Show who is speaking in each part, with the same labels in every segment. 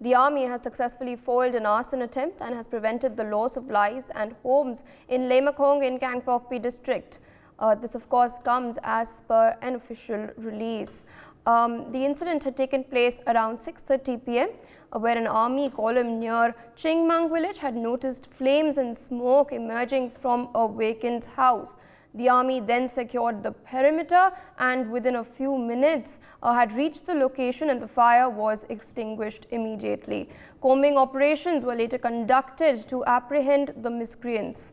Speaker 1: The army has successfully foiled an arson attempt and has prevented the loss of lives and homes in Lemakong in Kangpokpi district. This of course comes as per an official release. The incident had taken place around 6:30 p.m. Where an army column near Chingmang village had noticed flames and smoke emerging from a vacant house. The army then secured the perimeter and within a few minutes had reached the location, and the fire was extinguished immediately. Combing operations were later conducted to apprehend the miscreants.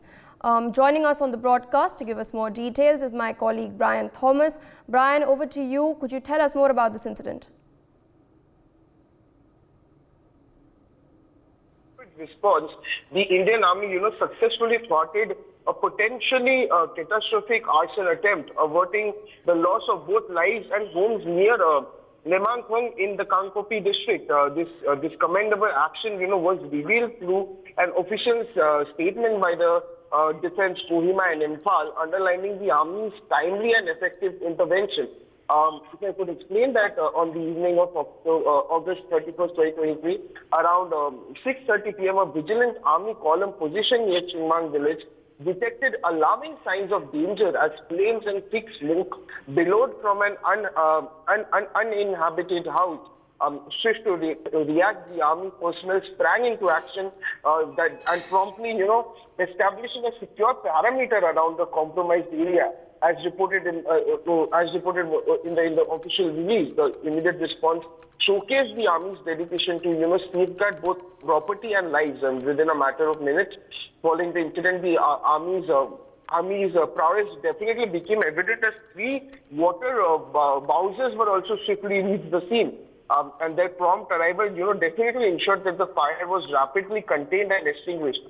Speaker 1: Joining us on the broadcast to give us more details is my colleague Brian Thomas. Brian, over to you. Could you tell us more about this incident?
Speaker 2: Response, the Indian Army, successfully thwarted a potentially catastrophic arson attempt, averting the loss of both lives and homes near Lemangthong in the Kangpokpi district. This commendable action, was revealed through an official statement by the Defence Kohima and Imphal, underlining the Army's timely and effective intervention. If I could explain that on the evening of August 31st, 2023, around 6:30 p.m., a vigilant army column positioned near Chingmang village detected alarming signs of danger as flames and thick smoke billowed from an uninhabited house. Swift to react, the army personnel sprang into action and promptly, establishing a secure perimeter around the compromised area. As reported in the official release, the immediate response showcased the army's dedication to safeguard both property and lives. And within a matter of minutes, following the incident, the army's prowess definitely became evident as 3 water bowsers were also swiftly reached the scene. And their prompt arrival, definitely ensured that the fire was rapidly contained and extinguished,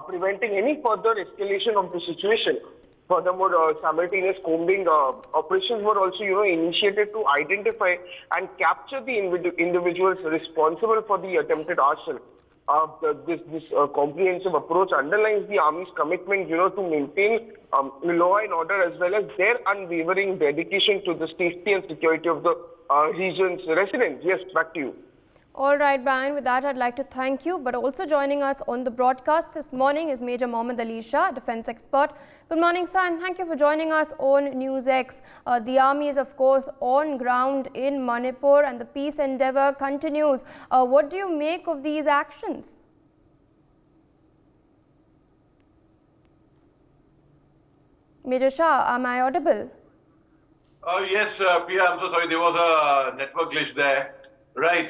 Speaker 2: preventing any further escalation of the situation. Furthermore, simultaneous combing operations were also, initiated to identify and capture the individuals responsible for the attempted arson. This comprehensive approach underlines the Army's commitment, to maintain law and order, as well as their unwavering dedication to the safety and security of the region's residents. Yes, back to you.
Speaker 1: All right, Brian, with that, I'd like to thank you. But also joining us on the broadcast this morning is Major Mohammad Ali Shah, defense expert. Good morning, sir, and thank you for joining us on NewsX. The army is, of course, on ground in Manipur and the peace endeavor continues. What do you make of these actions? Major Shah, am I audible?
Speaker 3: Yes, Priya, I'm so sorry. There was a network glitch there. Right.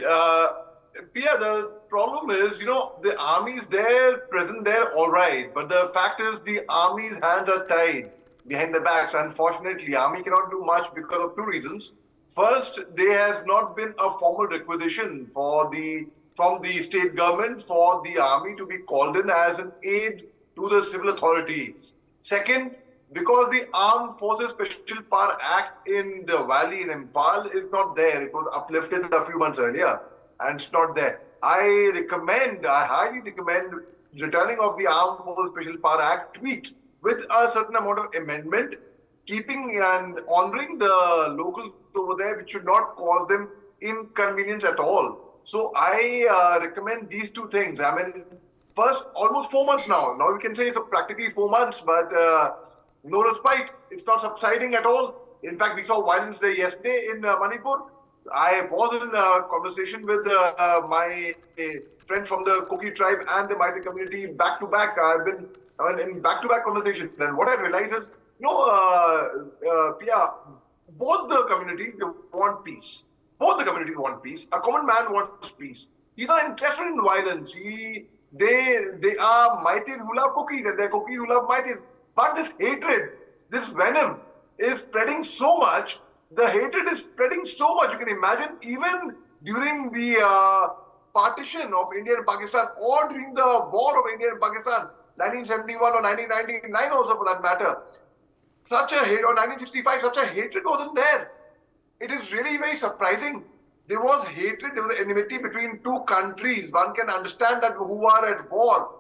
Speaker 3: Priya, the problem is, the army is there, present there, all right. But the fact is, the army's hands are tied behind the backs. Unfortunately, army cannot do much because of 2 reasons. First, there has not been a formal requisition from the state government for the army to be called in as an aid to the civil authorities. Second, because the Armed Forces Special Power Act in the valley in Imphal is not there. It was uplifted a few months earlier and it's not there. I highly recommend returning of the Armed Forces Special Power Act tweaked with a certain amount of amendment, keeping and honoring the locals over there, which should not cause them inconvenience at all. So I recommend these 2 things. I mean, first, almost 4 months now. Now we can say it's practically 4 months, but no respite. It's not subsiding at all. In fact, we saw violence there yesterday in Manipur. I was in a conversation with my friends from the Kuki tribe and the Maithei community back to back. I've been in back-to-back conversations. And what I realized is, Pia, both the communities, they want peace. Both the communities want peace. A common man wants peace. He's not interested in violence. They are Maithis who love Kukis and they're Kukis who love Maithis. But this hatred, this venom is spreading so much. The hatred is spreading so much. You can imagine even during the partition of India and Pakistan or during the war of India and Pakistan, 1971 or 1999 also for that matter, such a hate, or 1965, such a hatred wasn't there. It is really very surprising. There was hatred, there was enmity between 2 countries. One can understand that who are at war.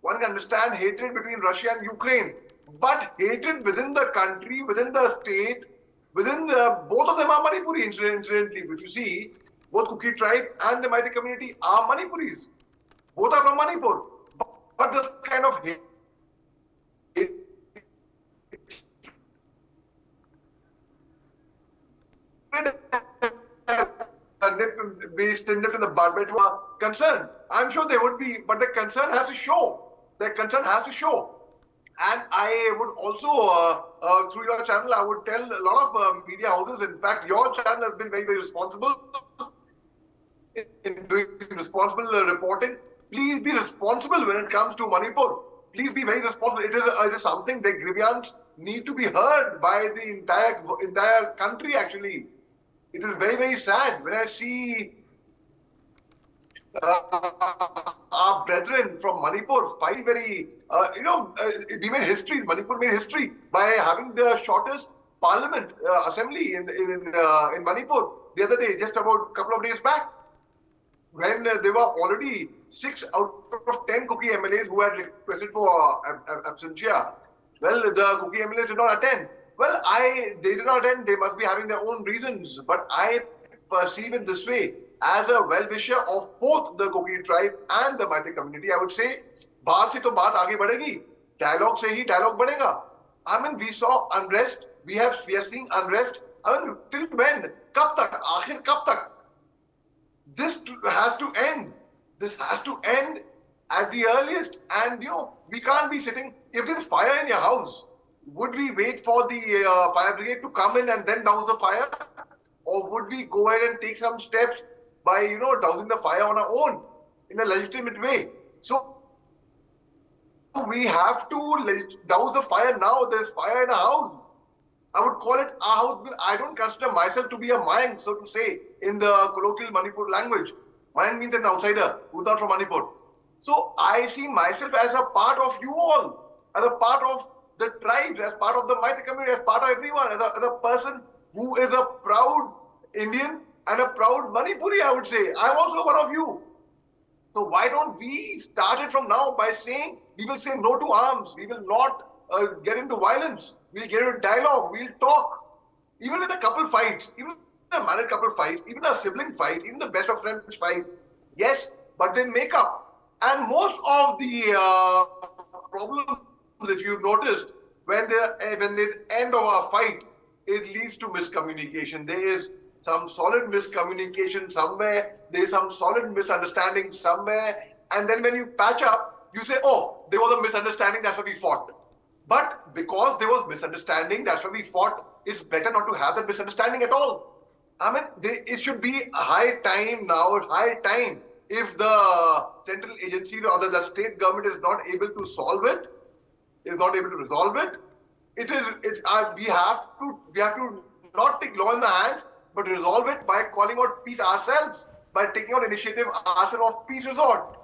Speaker 3: One can understand hatred between Russia and Ukraine. But hatred within the country, within the state, within both of them are Manipuri, incidentally. If you see, both Kuki tribe and the Meitei community are Manipuris. Both are from Manipur. But this kind of hate nipped in the bud, but were concerned. I'm sure they would be, but the concern has to show. The concern has to show. And I would also, through your channel, I would tell a lot of media houses, in fact, your channel has been very, very responsible in doing responsible reporting. Please be responsible when it comes to Manipur. Please be very responsible. It is something the grievance need to be heard by the entire country, actually. It is very, very sad when I see our brethren from Manipur fight very, we made history, Manipur made history by having the shortest parliament assembly in Manipur the other day, just about a couple of days back, when there were already 6 out of 10 Kuki MLAs who had requested for absentia. Well, the Kuki MLAs did not attend. Well, they did not attend, they must be having their own reasons, but I perceive it this way. As a well-wisher of both the Kuki tribe and the Meitei community, I would say, baat se to baat aage badhegi. Dialogue se hi dialogue badhega. I mean, we saw unrest. We are seeing unrest. I mean, till when? Kab tak? Aakhir kab tak? This has to end. This has to end at the earliest. And, we can't be sitting. If there's fire in your house, would we wait for the fire brigade to come in and then douse the fire? Or would we go ahead and take some steps by, dousing the fire on our own in a legitimate way? So we have to douse the fire now. There's fire in a house. I would call it a house. I don't consider myself to be a Mayang, so to say, in the colloquial Manipur language. Mayang means an outsider who's not from Manipur. So I see myself as a part of you all, as a part of the tribes, as part of the Meitei community, as part of everyone, as a person who is a proud Indian and a proud Manipuri, I would say. I'm also one of you. So why don't we start it from now by saying, we will say no to arms, we will not get into violence, we'll get into dialogue, we'll talk. Even in a couple fights, even in a married couple fights, even a sibling fight, even the best of friends fight, yes, but they make up. And most of the problems, if you've noticed, when there's end of a fight, it leads to miscommunication. There is some solid miscommunication somewhere, there's some solid misunderstanding somewhere, and then when you patch up, you say, oh, there was a misunderstanding, that's why we fought. But because there was misunderstanding, that's why we fought, it's better not to have that misunderstanding at all. I mean, it should be high time now, high time. If the central agency or the state government is not able to solve it, is not able to resolve it, we have to not take law in the hands, but resolve it by calling out peace ourselves, by taking out initiative ourselves of peace resort.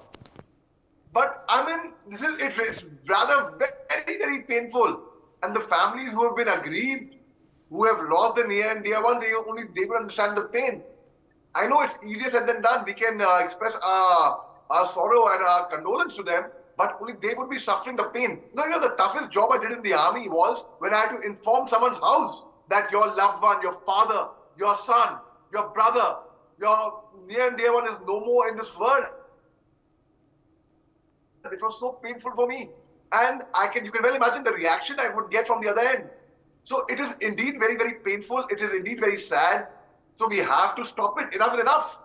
Speaker 3: But I mean, it's rather very, very painful. And the families who have been aggrieved, who have lost their near and dear ones, only they will understand the pain. I know it's easier said than done. We can express our sorrow and our condolence to them, but only they would be suffering the pain. The toughest job I did in the army was when I had to inform someone's house that your loved one, your father, your son, your brother, your near and dear one is no more in this world. It was so painful for me. And you can well imagine the reaction I would get from the other end. So it is indeed very, very painful. It is indeed very sad. So we have to stop it. Enough is enough.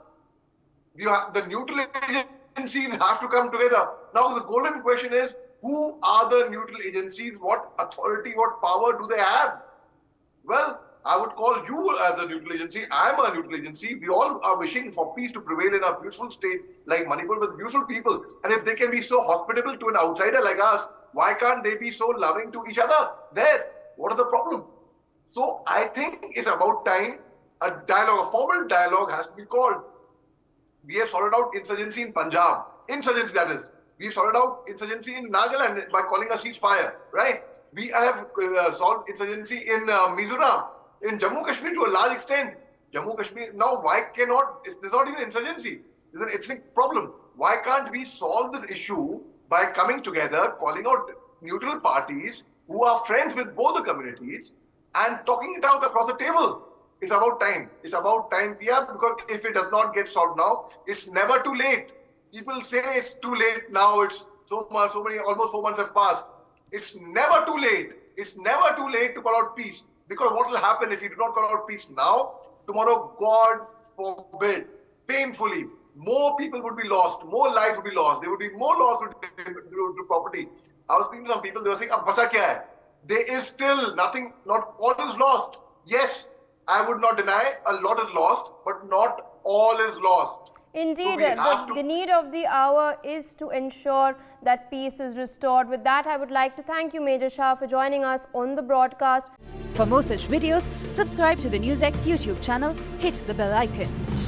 Speaker 3: The neutral agencies have to come together. Now the golden question is, who are the neutral agencies? What authority, what power do they have? Well, I would call you as a neutral agency. I'm a neutral agency. We all are wishing for peace to prevail in a beautiful state like Manipur with beautiful people. And if they can be so hospitable to an outsider like us, why can't they be so loving to each other there? What is the problem? So I think it's about time a dialogue, a formal dialogue has to be called. We have sorted out insurgency in Punjab. Insurgency, that is. We have sorted out insurgency in Nagaland by calling a ceasefire, right? We have solved insurgency in Mizoram, in Jammu Kashmir to a large extent. Jammu Kashmir, now why cannot, there's not even insurgency. There's an ethnic problem. Why can't we solve this issue by coming together, calling out neutral parties who are friends with both the communities and talking it out across the table? It's about time. It's about time, Pia, because if it does not get solved now, it's never too late. People say it's too late now. It's so many, almost 4 months have passed. It's never too late. It's never too late to call out peace. Because what will happen if you do not call out peace now? Tomorrow, God forbid, painfully, more people would be lost, more lives would be lost. There would be more loss to property. I was speaking to some people, they were saying, "Ab bacha kya hai?" There is still nothing, not all is lost. Yes, I would not deny a lot is lost, but not all is lost.
Speaker 1: Indeed,
Speaker 3: So
Speaker 1: the need of the hour is to ensure that peace is restored. With that, I would like to thank you, Major Shah, for joining us on the broadcast.
Speaker 4: For more such videos, subscribe to the NewsX YouTube channel, hit the bell icon.